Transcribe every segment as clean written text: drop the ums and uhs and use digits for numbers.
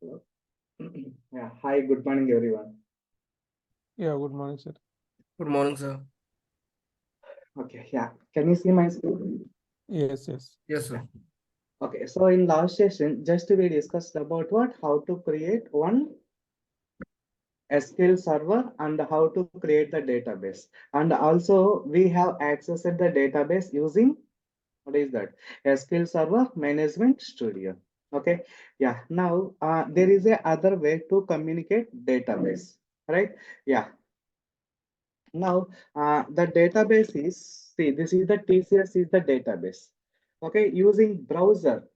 Hello. Yeah, hi, good morning, everyone. Yeah, good morning, sir. Good morning, sir. Okay, yeah, can you see my screen? Yes, yes. Yes, sir. Yeah. Okay, so in last session, just we discussed about what, how to create one SQL server and how to create the database. And also we have accessed the database using, what is that? SQL Server Management Studio. Okay, yeah, now there is a other way to communicate database, right? Yeah, now, the database is, see, this is the TCS is the database. Okay, using browser,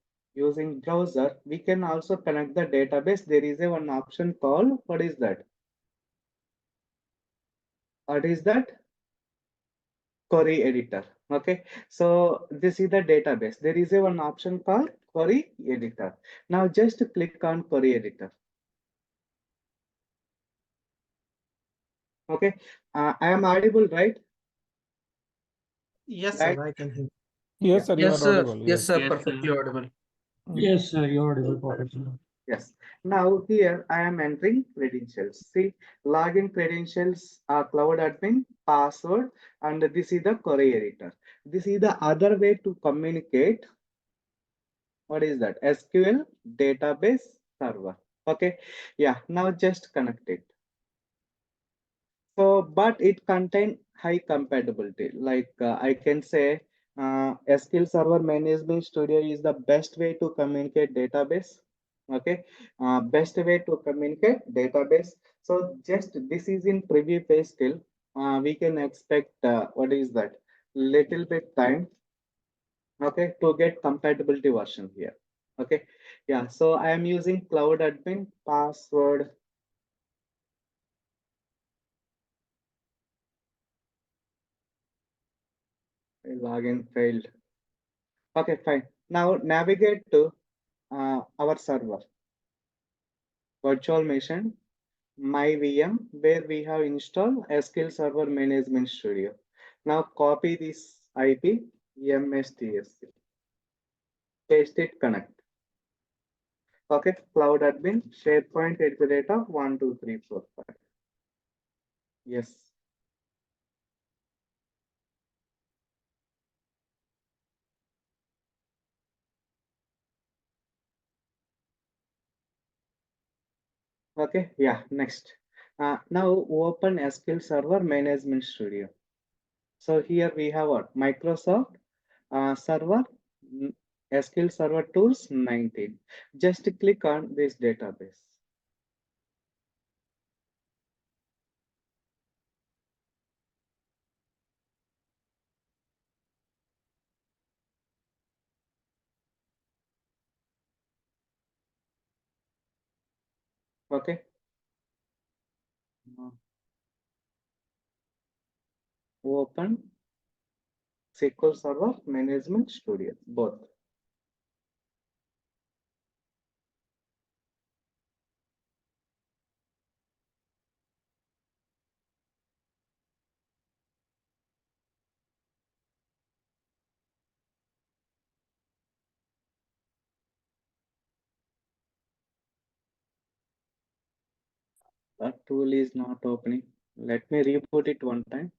we can also connect the database. There is a one option called, what is that? What is that? Query editor. Okay, so this is the database. There is a one option called query editor. Now just click on query editor. Okay, I am audible, right? Yes, Right? sir, I can hear. Yes, Yeah. sir, you Yes, are sir. audible. Yes, Yes. sir. Yes, Perfectly audible. Mm. yes, sir, you're audible perfectly. Yes. Now here I am entering credentials. See, login credentials are cloud admin, password, and this is the query editor. This is the other way to communicate. What is that? SQL database server. Okay. Yeah. Now just connect it. So, but it contain high compatibility. Like I can say, SQL Server Management Studio is the best way to communicate database. Okay, best way to communicate database. So, just this is in preview phase still. We can expect what is that? Little bit time. Okay, to get compatibility version here. Okay, yeah. So I am using Cloud Admin password. Login failed. Okay, fine. Now navigate to our server, virtual machine, my VM, where we have installed SQL Server Management Studio. Now copy this IP, MSTSC, paste it, connect. Okay, Cloud Admin, SharePoint at the data 1, 2, 3, 4, 5. Yes. Okay, yeah, next. Now open SQL Server Management Studio. So here we have what? Microsoft Server SQL Server Tools 19. Just click on this database. Okay. Uh, Open SQL Server Management Studio, both. That tool is not opening. Let me reboot it one time.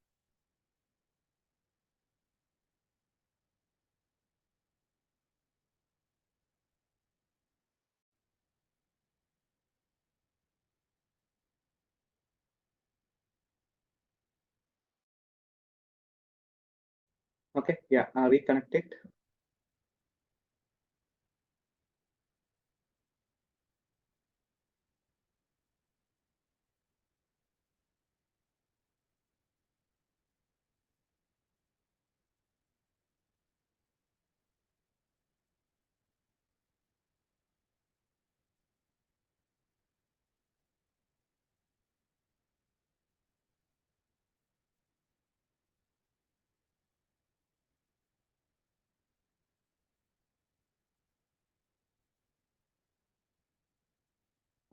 Okay, yeah, reconnect it.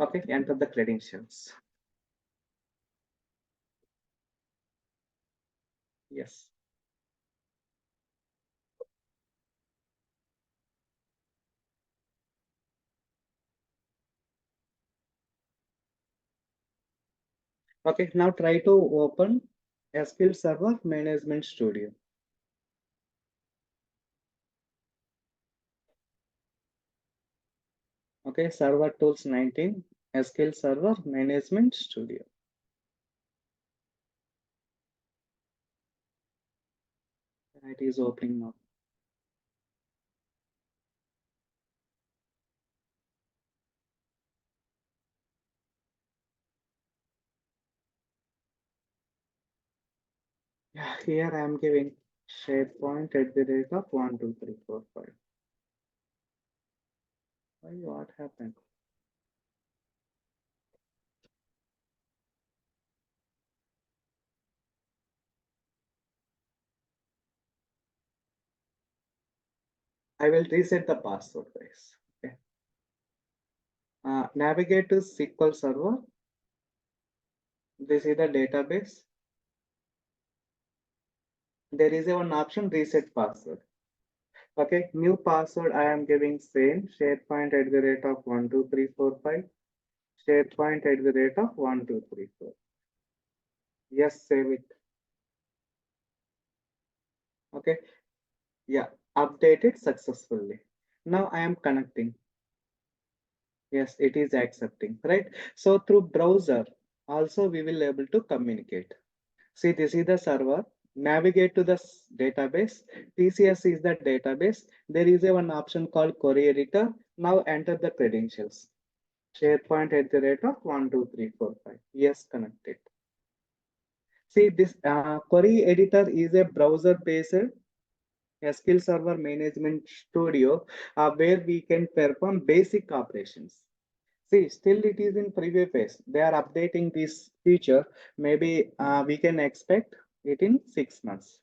Okay, enter the credentials. Yes. Okay, now try to open SQL Server Management Studio. Okay, Server Tools 19, SQL Server Management Studio. It is opening now. Yeah, here I am giving SharePoint at the rate of 1, 2, 3, 4, 5. Why, what happened? I will reset the password, guys. Okay. Navigate to SQL Server. This is the database. There is one option reset password. Okay, new password I am giving same SharePoint at the rate of 1, 2, 3, 4, 5. SharePoint at the rate of 1, 2, 3, 4. Yes, save it. Okay, yeah, updated successfully. Now I am connecting. Yes, it is accepting, right? So through browser, also we will able to communicate. See, this is the server. Navigate to the database. TCS is the database. There is a one option called query editor. Now enter the credentials. SharePoint at the rate of 1, 2, 3, 4, 5. Yes, connected. See, this query editor is a browser-based SQL Server Management Studio where we can perform basic operations. See, still it is in preview phase. They are updating this feature. Maybe we can expect it in 6 months.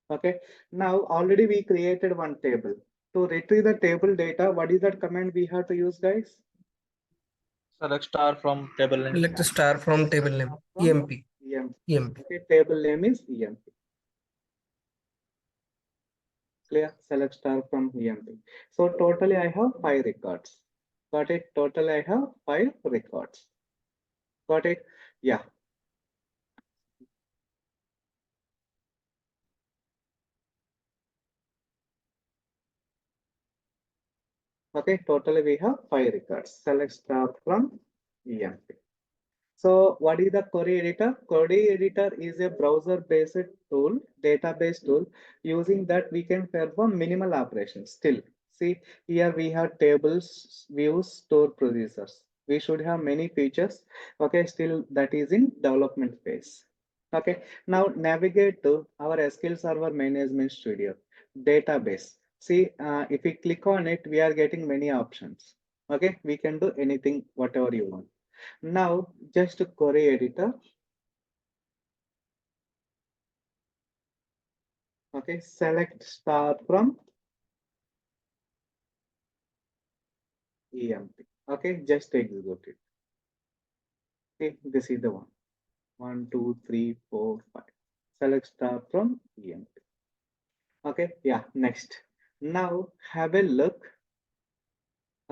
Okay. Now already we created one table. To retrieve the table data, what is that command we have to use, guys? Select star from table name. Select the star from table name. EMP. EMP. Okay, table name is EMP. Clear? Select star from EMP. So totally I have 5 records. Got it? Total I have 5 records. Got it? Yeah. Okay, totally we have 5 records. Select star from EMP. So what is the query editor? Query editor is a browser-based tool, database tool. Using that, we can perform minimal operations. Still, see here we have tables, views, store procedures. We should have many features. Okay, still that is in development phase. Okay, now navigate to our SQL Server Management Studio database. See, if we click on it, we are getting many options. Okay, we can do anything, whatever you want. Now, just query editor. Okay, select star from EMP. Okay, just execute it. Okay, this is the one. 1, 2, 3, 4, 5. Select star from EMP. Okay, yeah, next. Now, have a look.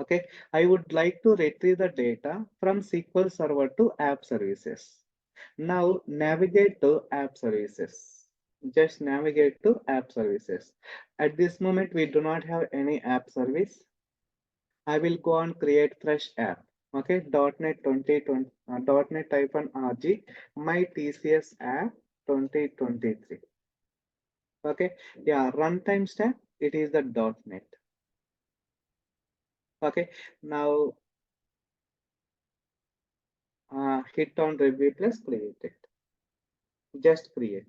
Okay, I would like to retrieve the data from SQL Server to App Services. Now, navigate to App Services. Just navigate to App Services. At this moment, we do not have any app service. I will go and create fresh app. Okay, .NET 2020, .NET -RG, my TCS app 2023. Okay, yeah, runtime stack, it is the .NET. Okay, now hit on review plus create it. Just create.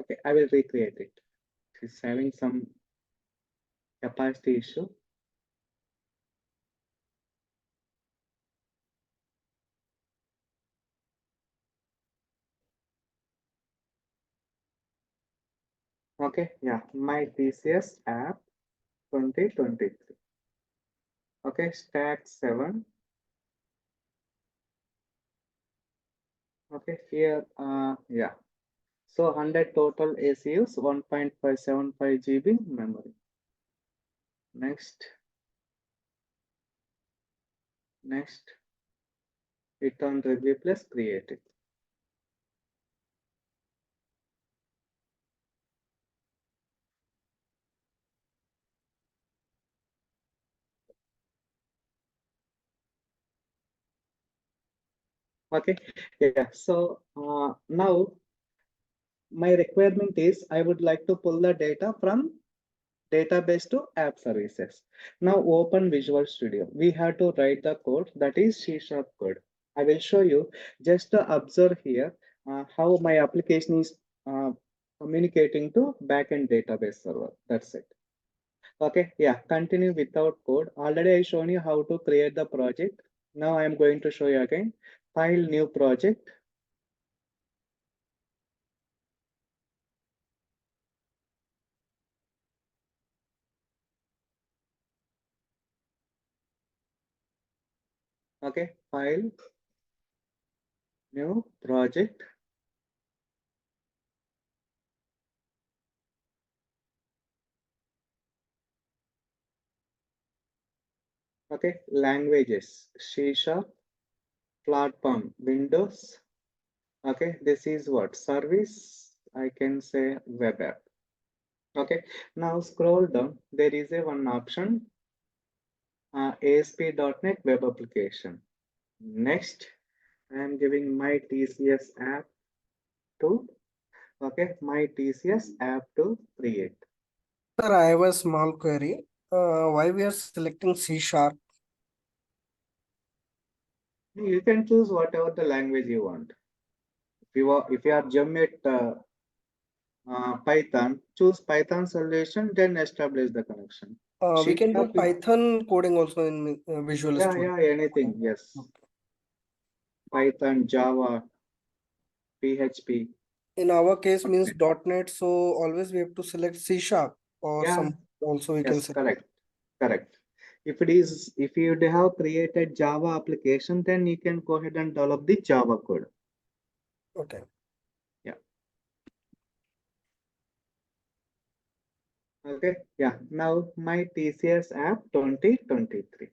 Okay, I will recreate it. It's having some capacity issue. Okay, yeah, my TCS app 2023. Okay, stack 7. Okay, here, yeah. So 100 total ACUs, 1.575 GB memory. Next, next, return review plus create it. Okay, yeah. So now my requirement is I would like to pull the data from database to app services. Now open Visual Studio. We have to write the code, that is C# code. I will show you. Just observe here how my application is communicating to backend database server. That's it. Okay, yeah, continue without code. Already I shown you how to create the project. Now I am going to show you again. File, new project. Okay, file, new project. Okay, languages, C#, platform, Windows. Okay, this is what? Service, I can say web app. Okay, now scroll down. There is a one option, ASP.NET web application. Next, I am giving my TCS app to, okay, my TCS app to create. Sir, I have a small query. Why we are selecting C#? You can choose whatever the language you want. If you are Jam at Python, choose Python solution, then establish the connection. We C can do sharp is- Python coding also in Visual yeah, Studio. yeah, anything, yes. Python, Java, PHP. In our case means Okay. .NET, so always we have to select C# or Yeah, some also we can yes, select. correct, correct. If you have created Java application, then you can go ahead and develop the Java code. Okay. Yeah. Okay. Yeah. Now my TCS app 2023.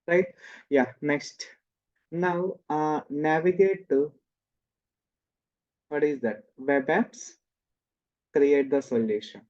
Right. Yeah. Next. Now navigate to, what is that? Web apps. Create the solution.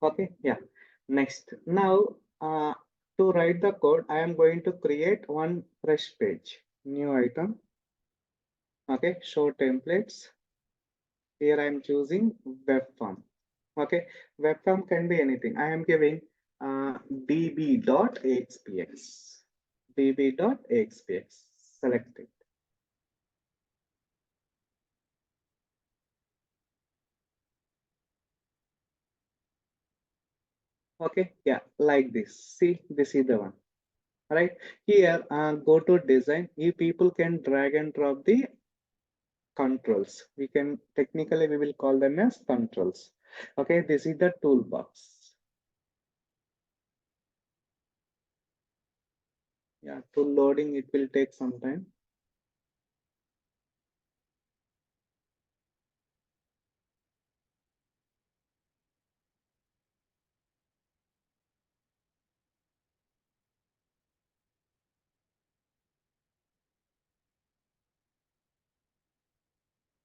Okay, yeah. Next, now to write the code, I am going to create one fresh page, new item. Okay, show templates. Here I am choosing web form. Okay, web form can be anything. I am giving db.axpx. db.axpx. Select it. Okay, yeah, like this. See, this is the one. Right here, go to design. You people can drag and drop the controls. We can technically we will call them as controls. Okay, this is the toolbox. Yeah, to loading it will take some time.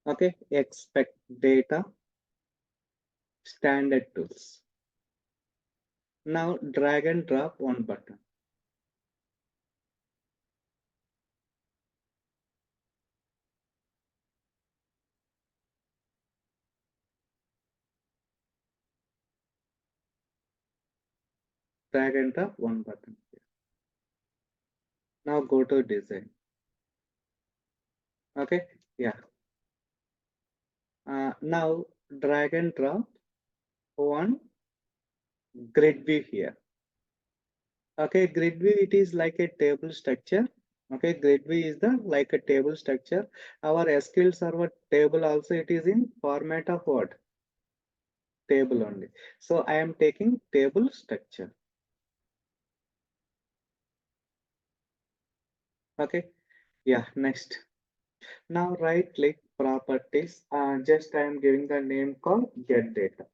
Okay, expect data standard tools. Now drag and drop one button. Drag and drop one button. Now go to design. Okay, yeah. Now drag and drop one grid view here. Okay, grid view, it is like a table structure. Okay, grid view is the like a table structure. Our SQL Server table also it is in format of what? Table only. So I am taking table structure. Okay, yeah, next. Now right click properties. Just I am giving the name called get data.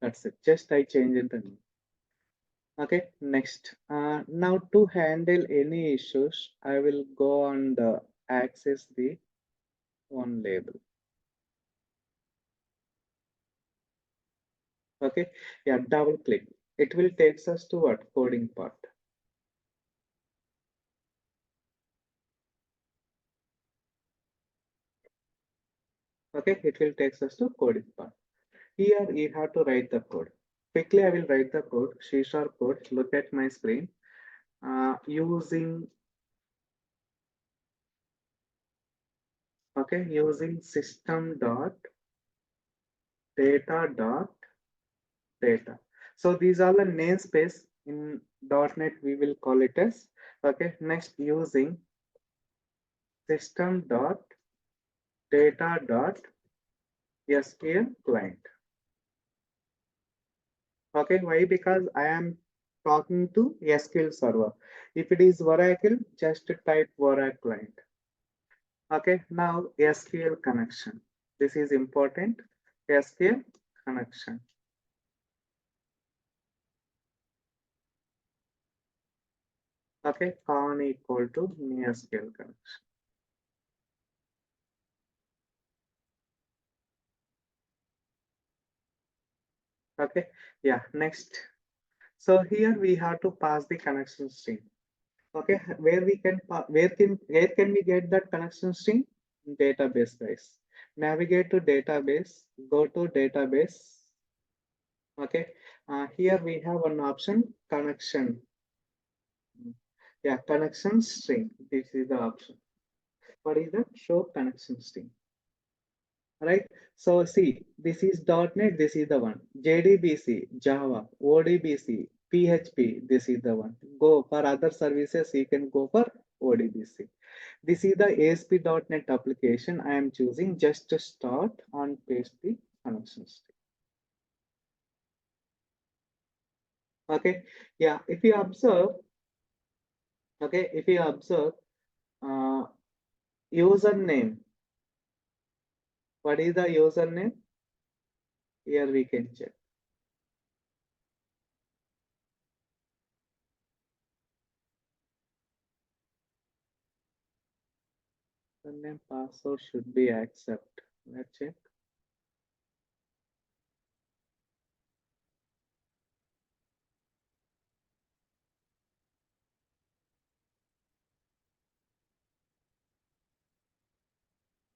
That's it. Just I changed the name. Okay, next. Now to handle any issues, I will go on the access the one label. Okay, yeah, double click. It will takes us to what? Coding part. Okay, it will takes us to coding part. Here you have to write the code. Quickly, I will write the code, C# code. Look at my screen. Using using system dot data dot data. So these are the namespace in .NET. We will call it as next using system dot data dot SQL client. Okay, why? Because I am talking to SQL server. If it is Oracle, just type Oracle client. Okay, now SQL connection. This is important. SQL connection. Okay, con equal to new SQL connection. Okay, yeah, next. So here we have to pass the connection string. Okay, where can we get that connection string? Database, guys. Navigate to database, go to database. Okay, here we have one option, connection. Yeah, connection string. This is the option. What is that? Show connection string. Right. So see, this is .NET. This is the one. JDBC, Java, ODBC, PHP. This is the one. Go for other services. You can go for ODBC. This is the ASP.NET application I am choosing. Just to start and paste the connection string. Okay. Yeah. If you observe, uh, username. What is the username? Here we can check. Username password should be accept. Let's check.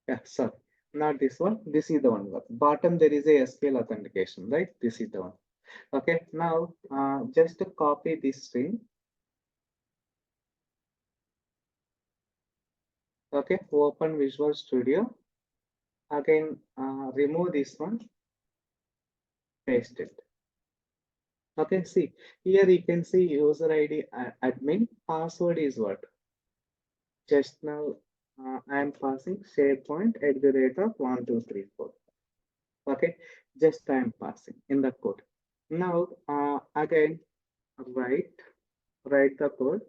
Yeah, sorry, not this one. This is the one. Bottom there is a SQL authentication, right? This is the one. Okay, now just to copy this string. Okay, open Visual Studio. Again, remove this one, paste it. Okay, see here you can see user ID admin. Password is what? Just now I am passing SharePoint at the rate of 1234. Okay, just I am passing in the code. Now again write the code.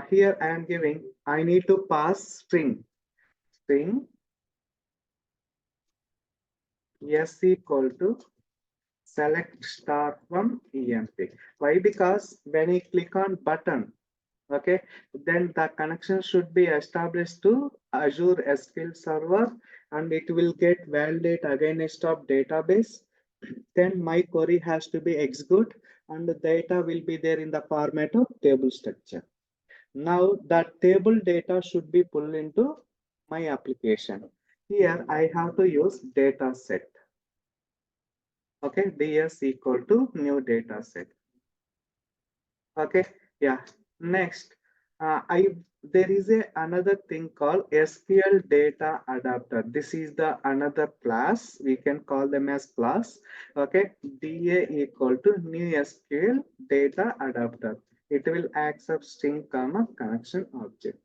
Here I am giving, I need to pass string s equal to select star from emp. Why? Because when you click on button, okay, then the connection should be established to Azure SQL Server, and it will get validate against of database. Then my query has to be execute, and the data will be there in the format of table structure. Now that table data should be pulled into my application. Here I have to use data set. Okay, ds equal to new data set. Okay, yeah. Next, I there is another thing called SQL data adapter. This is the another class. We can call them as class. Okay, DA equal to new SQL data adapter. It will accept string comma connection object.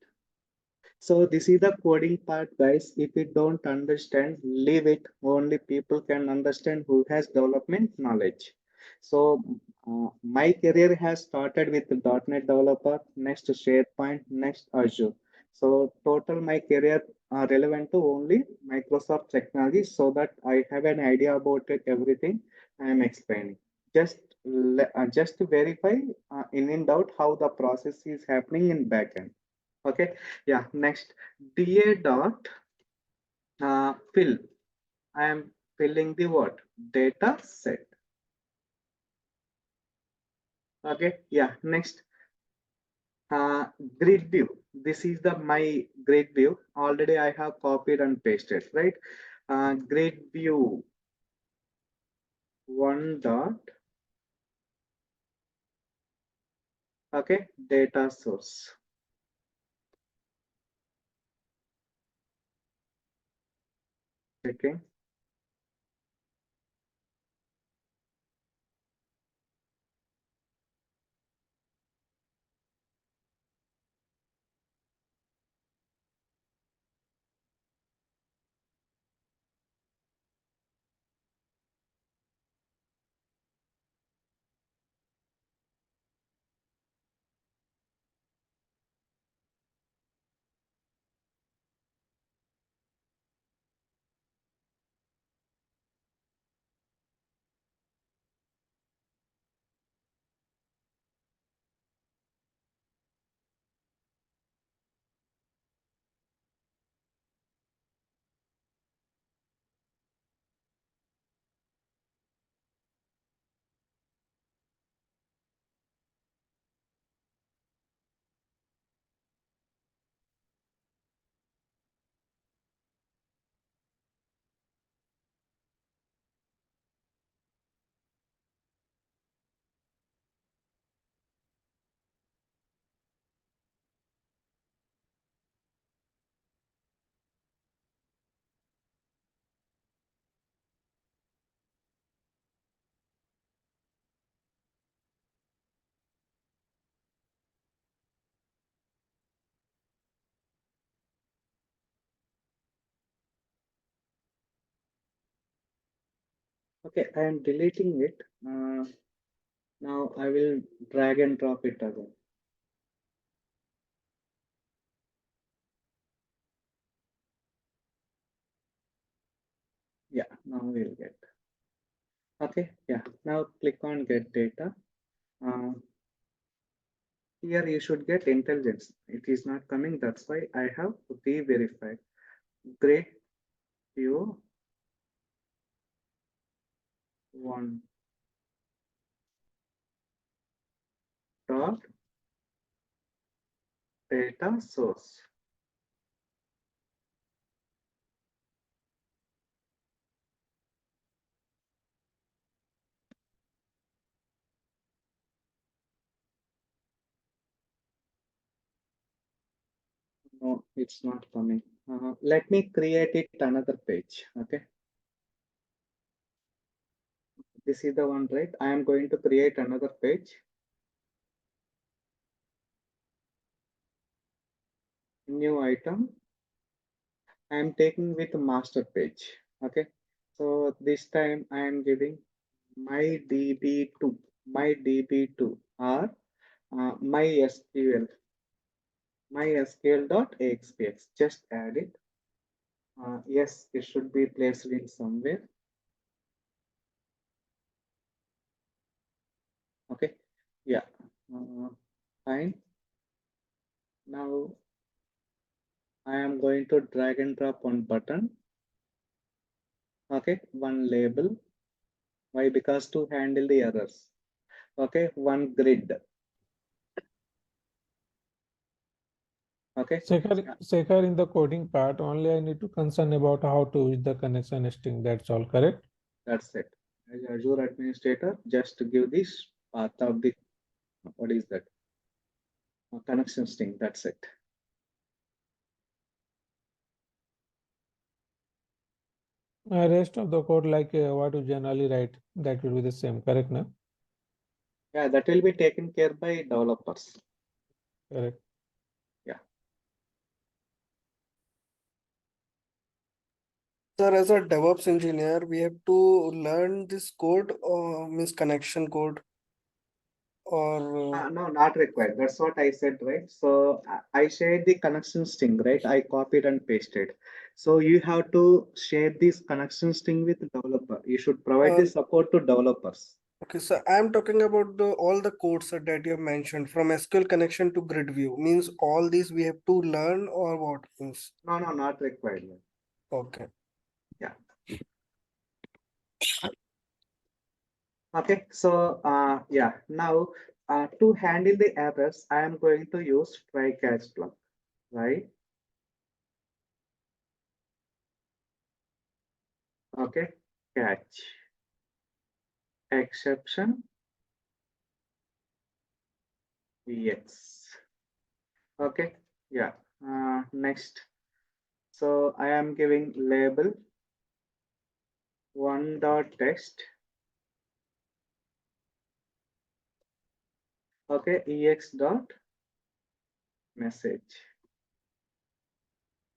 So this is the coding part, guys. If you don't understand, leave it. Only people can understand who has development knowledge. So my career has started with .NET developer, next SharePoint, next Azure. So total my career relevant to only Microsoft technology, so that I have an idea about it, everything I am explaining. Just to verify in doubt how the process is happening in backend. Okay, yeah. Next, da dot fill. I am filling the what? Data set. Okay, yeah. Next, grid view. This is the my grid view. Already I have copied and pasted, right? Grid view one dot. Okay, data source. Okay. Okay, I am deleting it. Now I will drag and drop it again. Yeah, now we'll get. Okay, yeah. Now click on get data. Uh, Here you should get intelligence. It is not coming. That's why I have re-verified. Great view one dot data source. No, it's not coming. Let me create it another page. Okay, this is the one, right? I am going to create another page. New item. I am taking with master page. Okay, so this time I am giving my db2, my db2 or my SQL. mysql.axpx. Just add it. Yes, it should be placed in somewhere. Okay, yeah, fine. Now I am going to drag and drop one button. Okay, one label. Why? Because to handle the errors. Okay, one grid. Okay, Sekhar, in the coding part, only I need to concern about how to use the connection string. That's all, correct? that's it. As Azure administrator, just to give this path of the, what is that? Connection string. That's it. Rest of the code, like what you generally write, that will be the same, correct? No? Yeah, that will be taken care by developers. Correct. Yeah. Sir, as a DevOps engineer, we have to learn this code or means connection code or No, not required. That's what I said, right? So I shared the connection string, right? I copied and pasted. So you have to share this connection string with developer. You should provide uh, the support to developers. okay, so I'm talking about the all the codes that you have mentioned from SQL connection to grid view. Means all these we have to learn or what means? No, no, not required. Okay. Yeah. Okay. So yeah. Now to handle the errors, I am going to use try catch block, right? Okay. Catch exception. Yes. Okay. Yeah. Next. So I am giving label one dot text. Okay, ex dot message.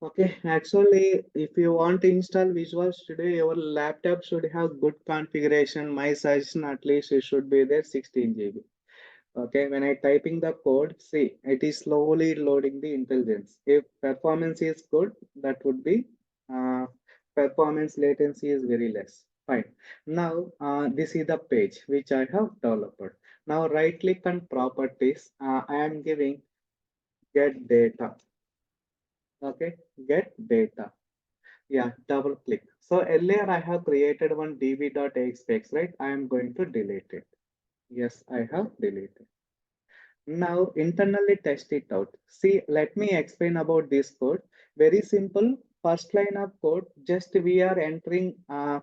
Okay, actually, if you want to install Visual Studio, your laptop should have good configuration. My suggestion, at least it should be there 16 GB. Okay, when I typing the code, see, it is slowly loading the intelligence. If performance is good, that would be uh, performance latency is very less. Fine. Now, this is the page which I have developed. Now, right click on properties. I am giving get data. Okay, get data. Yeah, double click. So earlier I have created one db.axpx, right? I am going to delete it. Yes, I have deleted. Now internally test it out. See, let me explain about this code. Very simple. First line of code, just we are entering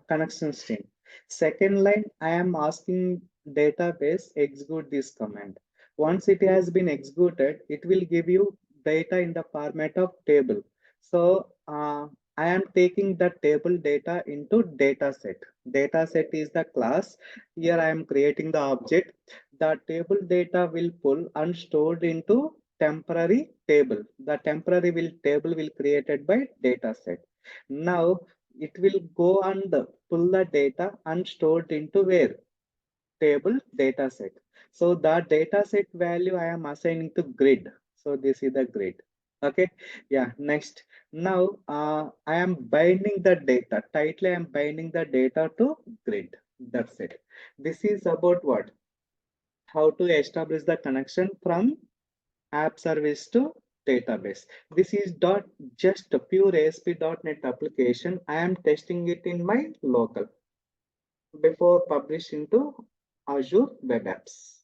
connection string. Second line, I am asking database execute this command. Once it has been executed, it will give you data in the format of table. So I am taking the table data into data set. Data set is the class. Here I am creating the object. The table data will pull and stored into temporary table. The temporary table will created by data set. Now it will go and pull the data and stored into where? Table data set. So the data set value I am assigning to grid. So this is the grid. Okay. Yeah. Next. Now I am binding the data. Tightly I am binding the data to grid. That's it. This is about what? How to establish the connection from app service to database. This is just a pure ASP.NET application. I am testing it in my local before publishing to Azure Web Apps.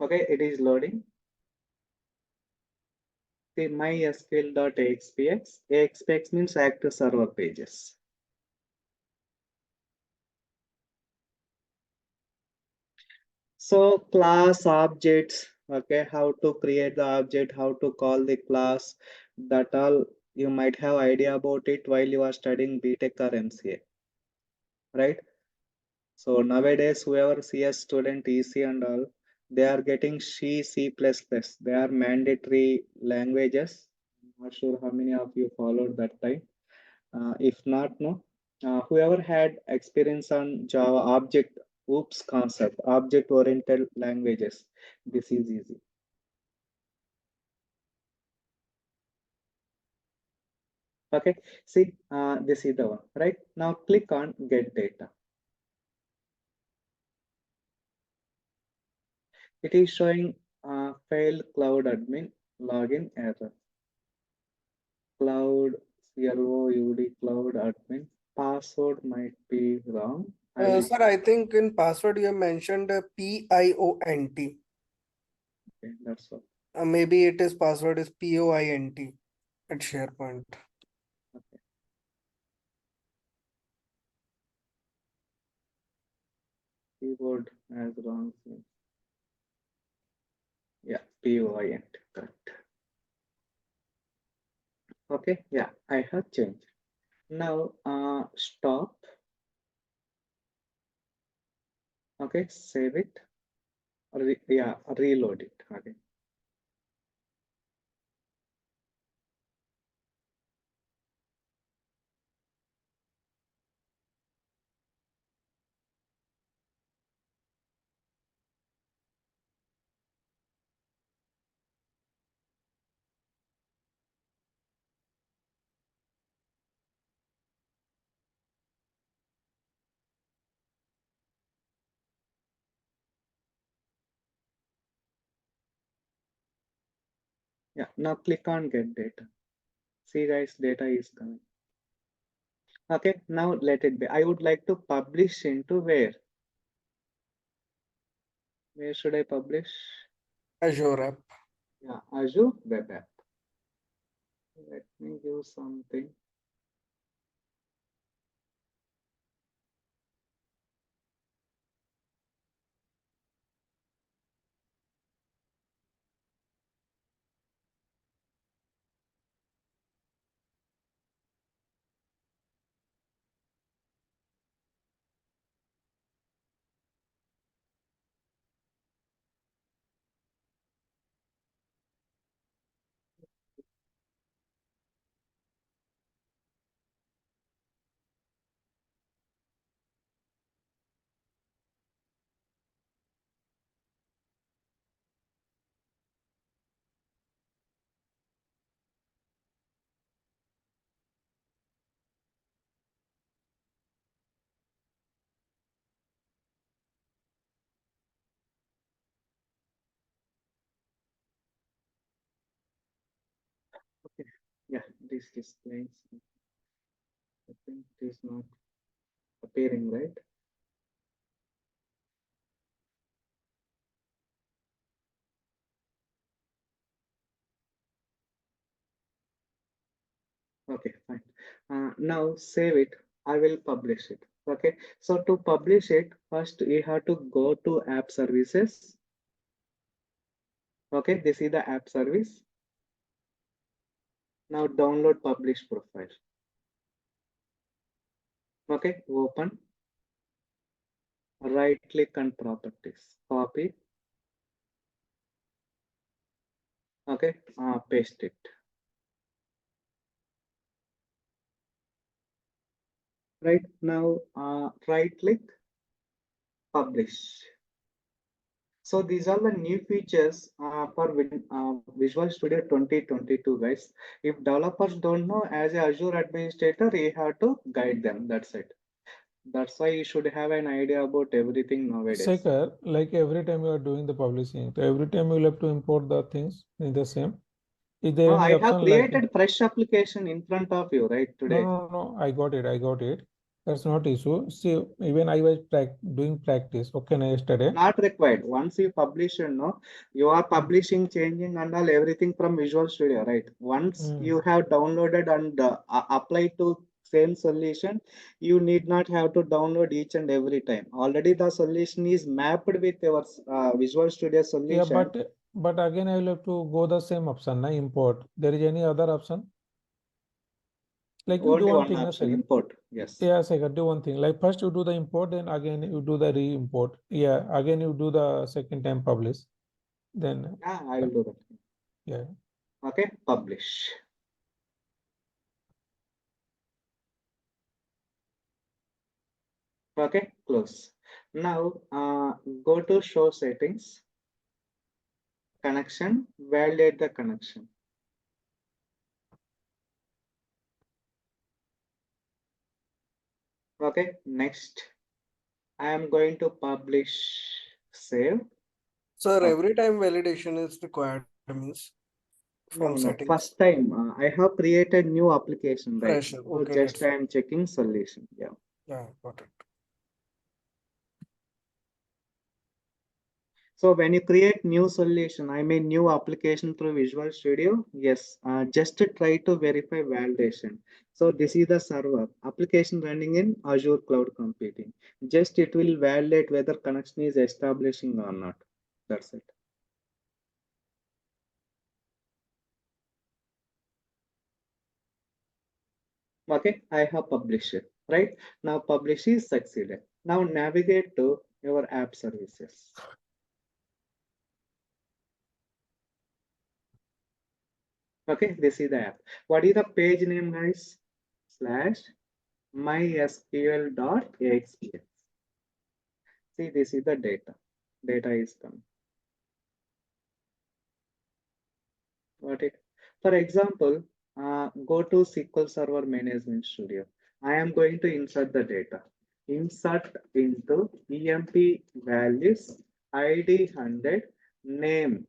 Okay, it is loading. See mysql.axpx. AXPX means active server pages. So class objects, okay, how to create the object, how to call the class, that all you might have idea about it while you are studying BTech or MCA, right? So nowadays, whoever CS student, EC and all, they are getting C, C++. They are mandatory languages. Not sure how many of you followed that time. If not, no. Whoever had experience on Java object, oops concept, object-oriented languages, this is easy. Okay, see, this is the one, right? Now click on get data. It is showing failed cloud admin login error. Cloud cloud admin password might be wrong. I will, Sir, I think in password you have mentioned PIONT. okay, that's all. Maybe it is password is POINT at SharePoint. Okay. Keyboard has wrong thing. Yeah, POINT, correct. Okay, yeah, I have changed. Now stop. Okay, save it. Yeah, reload it. Okay. Yeah, now click on get data. See guys, data is coming. Okay, now let it be. I would like to publish into where? Where should I publish? Azure app. Yeah, Azure Web App. Let me give something. Okay, yeah, this displays. I think it is not appearing, right? Okay, fine. Now save it. I will publish it. Okay, so to publish it, first you have to go to app services. Okay, this is the app service. Now download publish profile. Okay, open. Right click on properties. Copy. Okay, paste it. Right now, right click, publish. So these are the new features for Visual Studio 2022, guys. If developers don't know, as a Azure administrator, you have to guide them. That's it. That's why you should have an idea about everything nowadays. Sekhar, like every time you are doing the publishing, so every time you will have to import the things in the same. Is there No, any I have option like created fresh application in front of you, right, no, today. no, I got it, I got it. That's not issue. See, even I was doing practice, okay, yesterday. Not required. Once you publish, you are publishing, changing and all everything from Visual Studio, right? Once you have downloaded and applied to same solution, you need not have to download each and every time. Already the solution is mapped with your Visual Studio Yeah, solution. but again I will have to go the same option, na import. There is any other option? Like you do Only one one thing, na option, Sekhar. import. Yes. Yeah, Sekhar, do one thing. Like first you do the import, then again you do the re-import. Yeah, again you do the second time publish. Then Yeah, I will do that. yeah. Okay, publish. Okay, close. Now go to show settings, connection, validate the connection. Okay, next I am going to publish, save. Sir, Okay. every time validation is required means from No, settings. first time I have created new application, right? Fresher. So Okay, just that's I am checking solution. Yeah. yeah, got it. So when you create new solution, I mean new application through Visual Studio, yes, just to try to verify validation. So this is the server application running in Azure Cloud Computing. Just it will validate whether connection is establishing or not. That's it. Okay, I have published it, right? Now publish is succeeded. Now navigate to your app services. Okay, this is the app. What is the page name, guys? Slash mysql.axps. See, this is the data. Data is coming. Got it? For example, go to SQL Server Management Studio. I am going to insert the data. Insert into emp values ID 100, name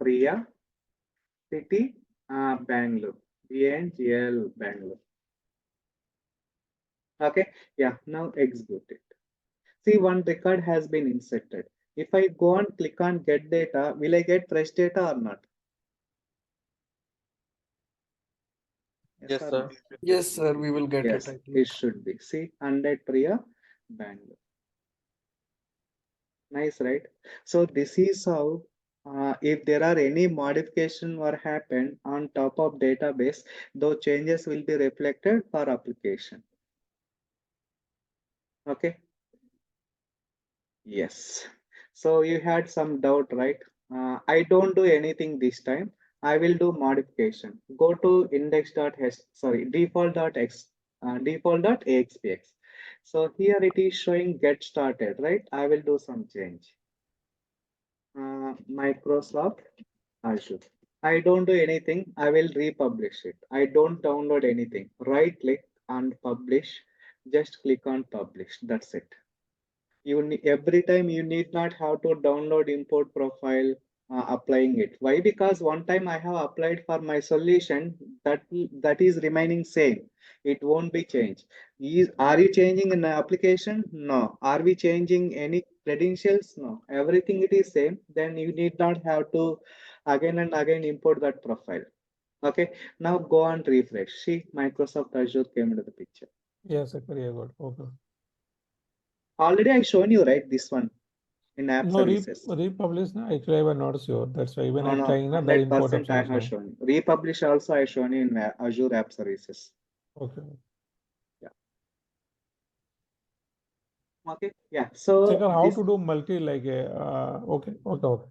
Priya, city Bangalore, BNGL Bangalore. Okay, yeah, now execute it. See, one record has been inserted. If I go and click on get data, will I get fresh data or not? Yes, or sir. no? Yes, sir, we will get Yes, it, I it think. should be. See, 100 Priya, Bangalore. Nice, right? So this is how, if there are any modification or happen on top of database, those changes will be reflected for application. Okay. Yes. So you had some doubt, right? I don't do anything this time. I will do modification. Go to default.axpx. So here it is showing get started, right? I will do some change. Microsoft Azure. I don't do anything. I will republish it. I don't download anything. Right click and publish. Just click on publish. That's it. Every time you need not have to download import profile, applying it. Why? Because one time I have applied for my solution, that is remaining same. It won't be changed. Are you changing an application? No. Are we changing any credentials? No. Everything it is same. Then you need not have to again and again import that profile. Okay. Now go and refresh. See, Microsoft Azure came into the picture. Yes, very good. Okay. Already I shown you, right, this one in app No, services. republish. Na, actually, I was not sure. That's why when No, I no, trying na, the import 100% option I have also. shown. Republish also I shown in Azure App Services. Okay. Yeah. Okay. Yeah. So Second, how this. to do multi like okay, okay.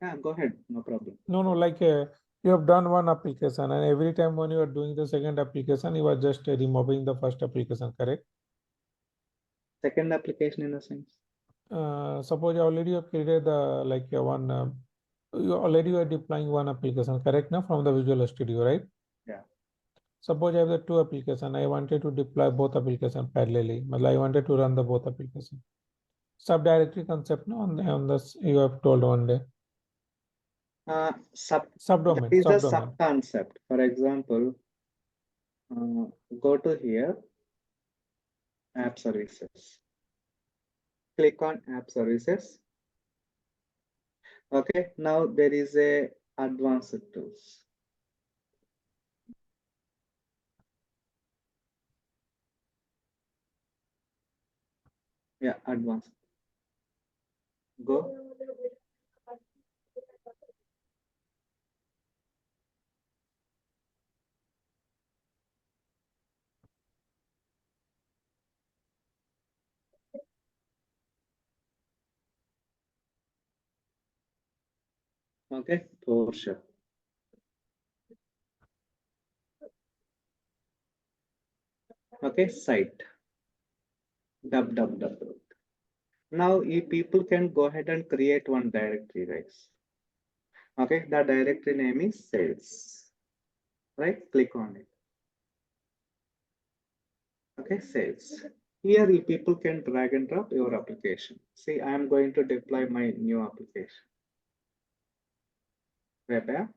Yeah. Go ahead. No problem. No, like you have done one application, and every time when you are doing the second application, you are just removing the first application, correct? Second application in a sense. Suppose you already have created the like one. You already are deploying one application, correct? Now from the Visual Studio, right? Yeah. Suppose I have the two application. I wanted to deploy both application parallelly. But I wanted to run the both application. Subdirectory concept, no, on this you have told one day. That Subdomain, is the sub subdomain. concept. For example, go to here, App Services. Click on App Services. Okay. Now there is a advanced tools. Yeah, advanced. Go. Okay. For sure. Okay. Site. www. Now, if people can go ahead and create one directory, guys. Okay, the directory name is sales. Right, click on it. Okay, sales. Here, you people can drag and drop your application. See, I am going to deploy my new application. Web app.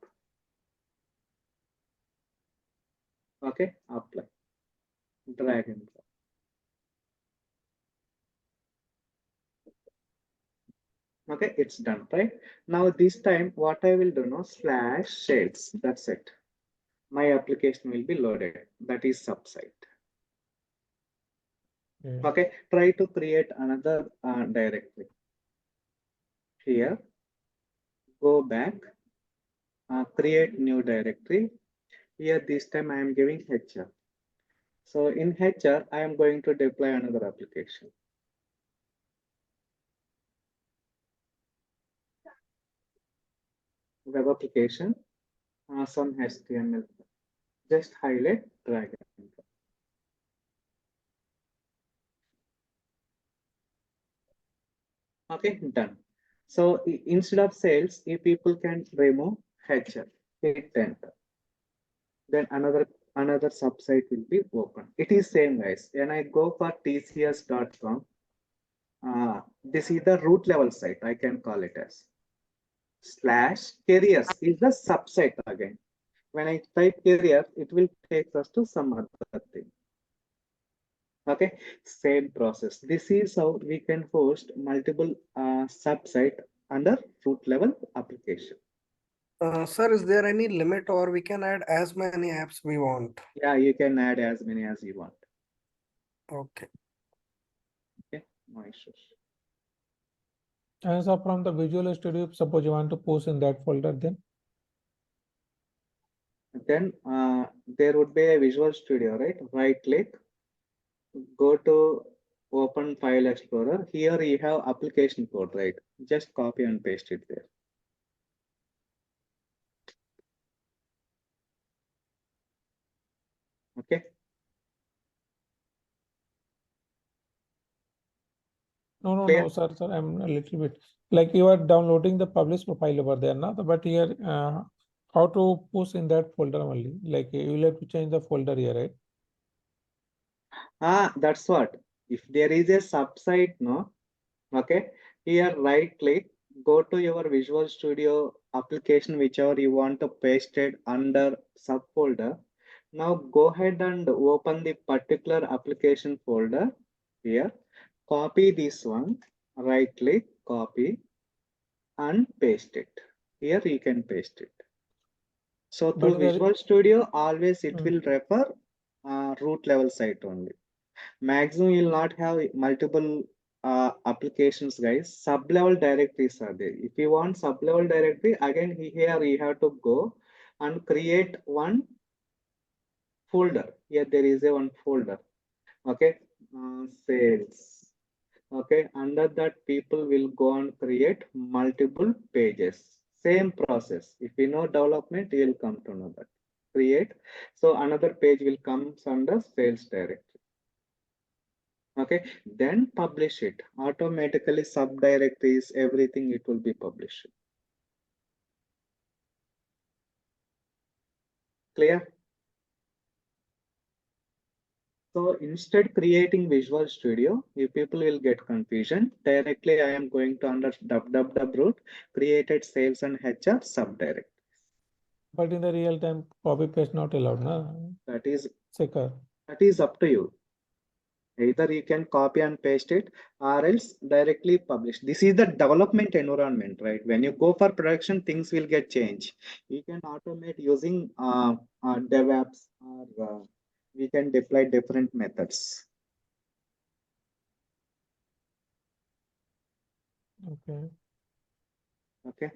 Okay, apply. Drag and drop. Okay, it's done, right? Now this time, what I will do now, /sales. That's it. My application will be loaded. That is subsite. Yeah. Okay, try to create another directory. Here, go back, create new directory. Here, this time I am giving HR. So in HR, I am going to deploy another application. Web application, some HTML. Just highlight, drag and drop. Okay, done. So instead of sales, if people can remove HR, hit enter. Then another subsite will be open. It is same, guys. When I go for tcs.com, this is the root level site. I can call it as /careers is the subsite again. When I type career, it will take us to some other thing. Okay, same process. This is how we can host multiple subsite under root level application. Sir, is there any limit or we can add as many apps we want? Yeah, you can add as many as you want. Okay. Okay, no issues. And so from the Visual Studio, suppose you want to post in that folder, then There would be a Visual Studio, right? Right click, go to open file explorer. Here you have application code, right? Just copy and paste it there. Okay. no, Clear? sir, I'm a little bit like you are downloading the published profile over there now, but here how to post in that folder only? Like you will have to change the folder here, right? That's what. If there is a subsite, no, okay. Here right click, go to your Visual Studio application, whichever you want to paste it under subfolder. Now go ahead and open the particular application folder here. Copy this one, right click, copy and paste it. Here you can paste it. So through But there, Visual Studio, always it will refer root level site only. Maximum you will not have multiple applications, guys. Sub-level directories are there. If you want sub-level directory, again here you have to go and create one folder. Here there is a one folder. Okay, sales. Okay, under that people will go and create multiple pages. Same process. If you know development, you will come to know that. Create. So another page will come under sales directory. Okay, then publish it. Automatically subdirectories, everything it will be published. Clear? So instead creating Visual Studio, you people will get confusion. Directly I am going to under www root created sales and HR subdirect. but in the real time copy paste not allowed, na? That is Secure. up to you. Either you can copy and paste it or else directly publish. This is the development environment, right? When you go for production, things will get changed. You can automate using DevOps or we can deploy different methods. Okay. Okay.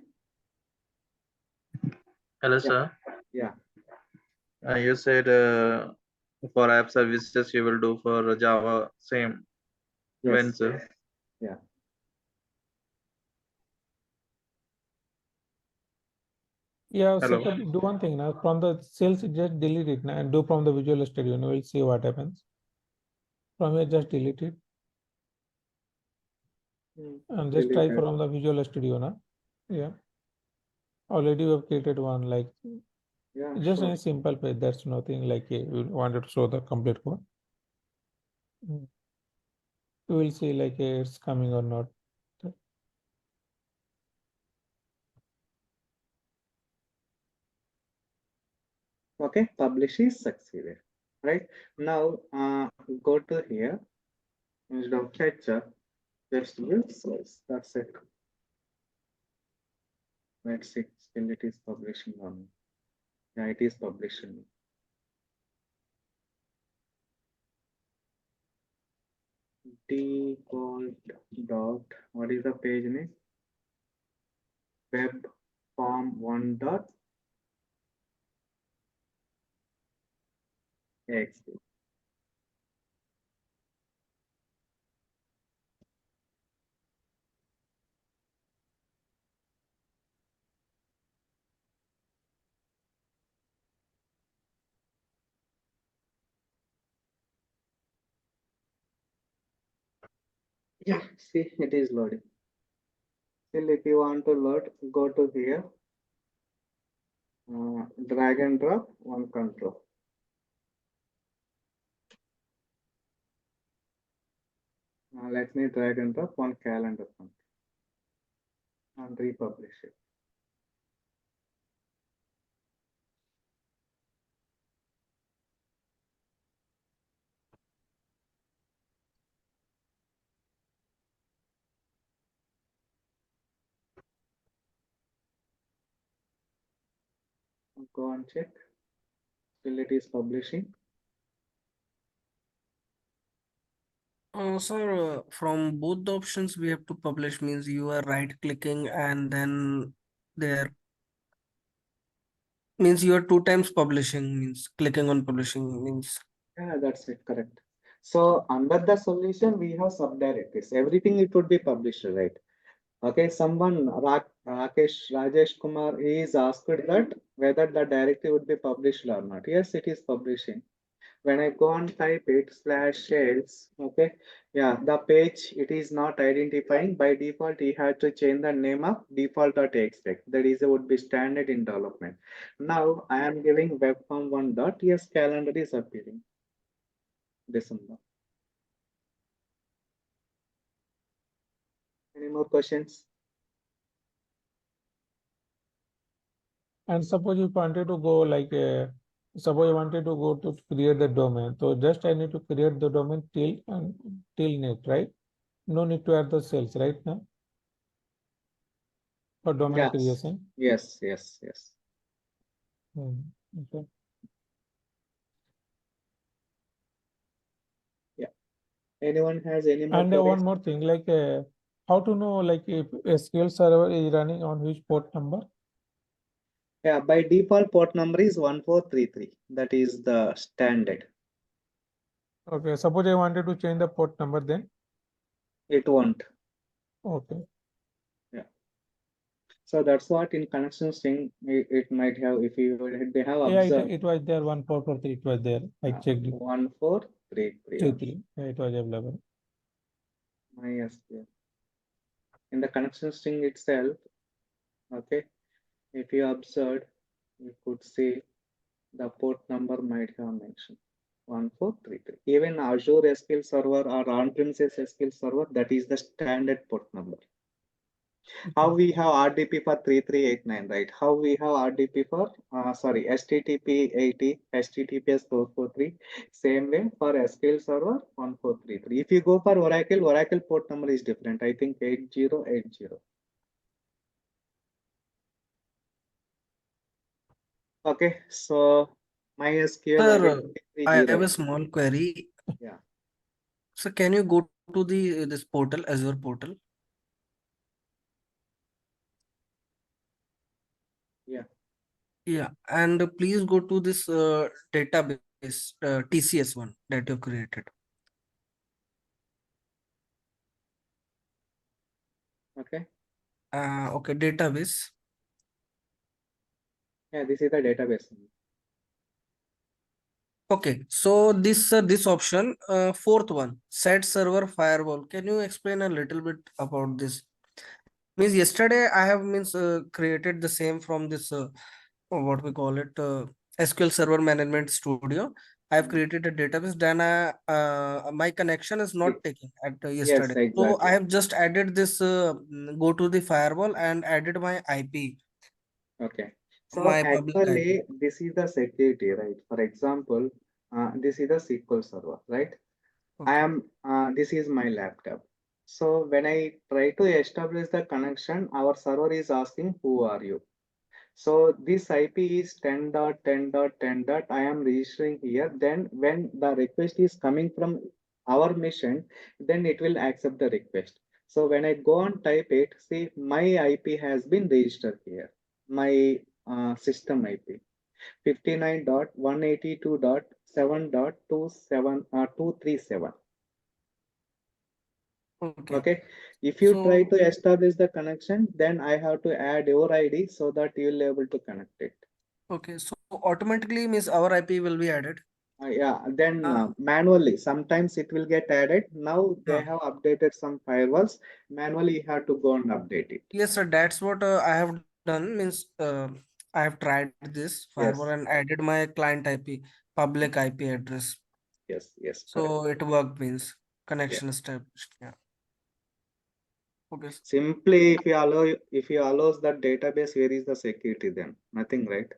Hello, Yeah. sir. Yeah. You said for app services you will do for Java same. When, Yes. sir? Yeah. Yeah, Hello. Secure, do one thing now. From the sales, just delete it now and do from the Visual Studio. And we'll see what happens. From here, just delete it. And just Really try bad. from the Visual Studio now. Yeah. Already we have created one, like Yeah, just sure. a simple page. That's nothing like we wanted to show the complete code. You will see like it's coming or not. Okay, publish is succeeded. Right now, go to here instead of fetcher, just use source. That's it. Let's see. Still, it is publishing on. Yeah, it is publishing. Default dot. What is the page name? Web form one dot txt. Yeah, see, it is loading. Still, if you want to load, go to here, drag and drop one control. Let me drag and drop one calendar control and republish it. Go and check. Still, it is publishing. Sir, from both the options we have to publish means you are right clicking and then there means you are two times publishing means clicking on publishing means. Yeah, that's it, correct. So under the solution, we have subdirectories. Everything it would be published, right? Okay, someone Rajesh Kumar is asked that whether the directory would be published or not. Yes, it is publishing. When I go and type it /sales, okay, yeah, the page it is not identifying. By default, you have to change the name of default.txt. That is would be standard in development. Now I am giving webform one dot. Yes, calendar is appearing. December. Any more questions? And suppose you wanted to go like suppose you wanted to go to create the domain. So just I need to create the domain till and till net, right? No need to add the cells right now for domain Yes, creation. yes, yes, yes. Okay. Yeah. Anyone has any more And queries? one more thing, like how to know like if SQL server is running on which port number? Yeah, by default port number is 1433. That is the standard. Okay, suppose I wanted to change the port number, then It won't. okay. Yeah. So that's what in connection string it might have, if you they have Yeah, observed it was there 1443. It was there. I checked it. 1433. 33. Yeah, it was available. MySQL. In the connection string itself, okay, if you observed, you could see the port number might have mentioned 1433. Even Azure SQL Server or on-premises SQL Server, that is the standard port number. How we have RDP for 3389, right? How we have RDP for, HTTP 80, HTTPS 443. Same way for SQL Server 1433. If you go for Oracle port number is different. I think 8080. Okay, so MySQL Sir, again I have 30. a small query. Yeah, So can you go to the this portal, Azure portal? yeah. Yeah, and please go to this database TCS one that you've created. Okay. Okay, database. Yeah, this is the database. Okay, so this option, fourth one, set server firewall. Can you explain a little bit about this? Means yesterday I have created the same from this what we call it SQL Server Management Studio. I have created a database. Then my connection is not taking at Yes, yesterday. So I exactly. have just added this go to the firewall and added my IP, Okay. So my public IP. actually, this is the security, right? For example, this is the SQL server, right? Okay, This is my laptop. So when I try to establish the connection, our server is asking, who are you? So this IP is 10.10.10. I am registering here. Then when the request is coming from our machine, then it will accept the request. So when I go and type it, see my IP has been registered here. My system IP 59.182.7.27 okay. Okay. If you try So to establish the connection, then I have to add your ID so that you will be able to connect it. okay, so automatically means our IP will be added. Yeah, then Uh, manually, sometimes it will get added. Now they uh, have updated some firewalls. Manually, you have to go and update it. yes, sir. That's what I have done. Means I have tried this firewall Yes, and added my client IP, public IP address. yes, correct. So it worked means Yeah. connection established. Yeah. Okay. Simply, if you allows that database, where is the security then? Nothing, right?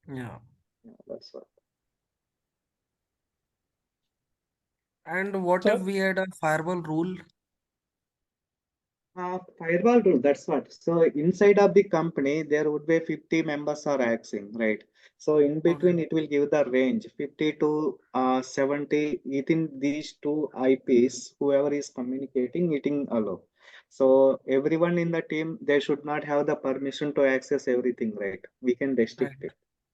Yeah. Yeah, that's what. And what if So we had a firewall rule? Firewall rule, that's what. So inside of the company, there would be 50 members are accessing, right? So in Okay. between, it will give the range 50 to 70 within these two IPs, whoever is communicating, it will allow. So everyone in the team, they should not have the permission to access everything, right? We can Right. restrict it.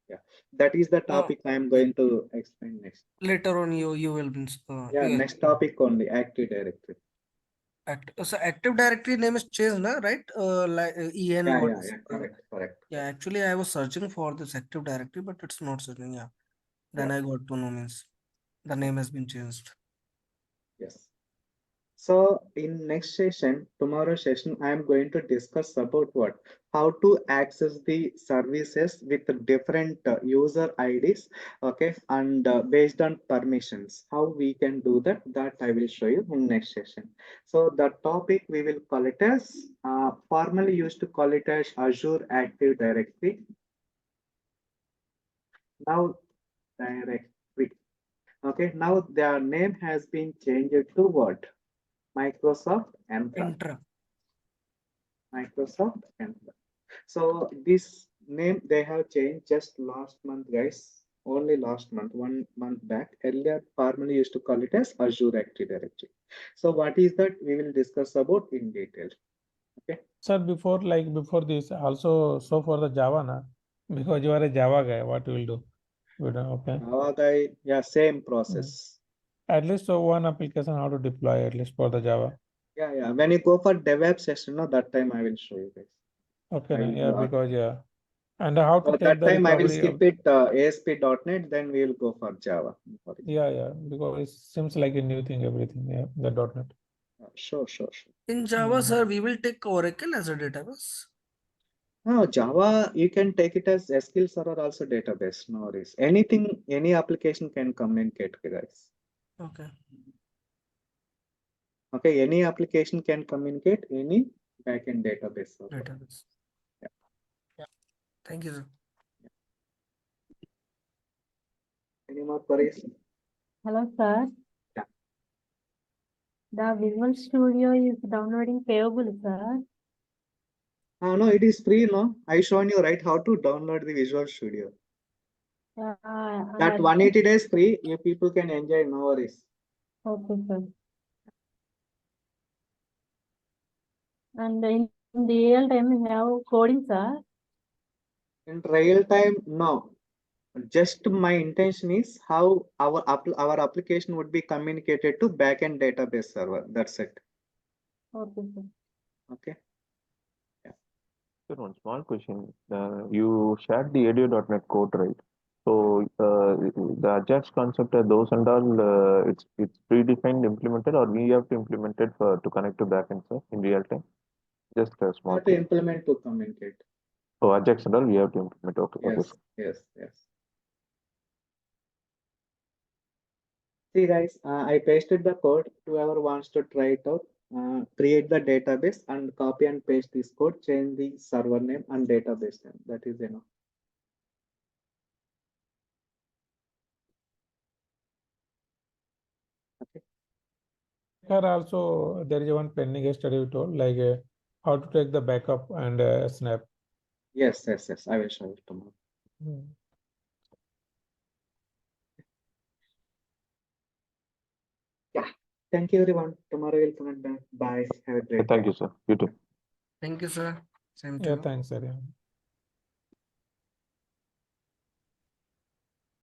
Yeah, that is the No. topic I am Yeah. going to explain next. Later on, you will Yeah, you next topic only, Active Directory. so Active Directory name is changed, na, right? Like EN Yeah, what? yeah, yeah, correct, correct. Yeah. Actually, I was searching for this Active Directory, but it's not searching. Yeah. Then Yeah, I got to know means the name has been changed. yes. So in next session, tomorrow session, I am going to discuss about what? How to access the services with different user IDs, okay, and based on permissions. How we can do that, that I will show you in next session. So the topic we will call it as, formerly used to call it as Azure Active Directory. Now directory. Okay, now their name has been changed to what? Microsoft Entra. Intra. Microsoft Entra. So this name they have changed just last month, guys. Only last month, 1 month back. Earlier, formerly used to call it as Azure Active Directory. So what is that? We will discuss about in detail. Okay. sir, before this, also so for the Java na, because you are a Java guy, what you will do? You know, okay. Java guy, yeah, same Mm. process. At least so one application how to deploy at least for the Java. Yeah, yeah. When you go for DevOps session, no, that time I will show you guys. Okay, I na, will yeah, go. because yeah. And how to So take that the time I will recovery skip of, it ASP.NET, then we will go for Java. yeah, because it seems like a new thing, everything, yeah, the .NET. Sure, sure, sure. In Java, sir, we will take Oracle as a database. No, Java, you can take it as SQL Server also database. No worries. Anything, any application can communicate with us. Okay. Okay, any application can communicate any backend database server. Database. Yeah. Yeah. Thank you, sir. Any more queries? Hello, sir. Yeah. The Visual Studio is downloading payable, sir. No, it is free, no? I shown you right how to download the Visual Studio. That And 180 days free, you people can enjoy, no worries. okay, sir. And in the real time, we have coding, sir. In real time, no. Just my intention is how our application would be communicated to backend database server. That's it. Okay, sir. Okay. Sir, one small question. You shared the ADO.NET code, right? So the Ajax concept, those and all, it's predefined, implemented, or we have to implement it to connect to backend, sir, in real time. Just a small How to thing. implement to communicate. So Ajax and all, we have to implement. Okay, okay, Yes, sir. yes. See guys, I pasted the code. Whoever wants to try it out, create the database and copy and paste this code, change the server name and database name. That is enough. Here also there is one pending study we told, like how to take the backup and snap. Yes. I will show it tomorrow. Hmm. Yeah. Thank you everyone. Tomorrow we'll connect back. Bye. Have a great day. Thank you, sir. You too. Thank you, sir. Same to Yeah, you. thanks, Aryan.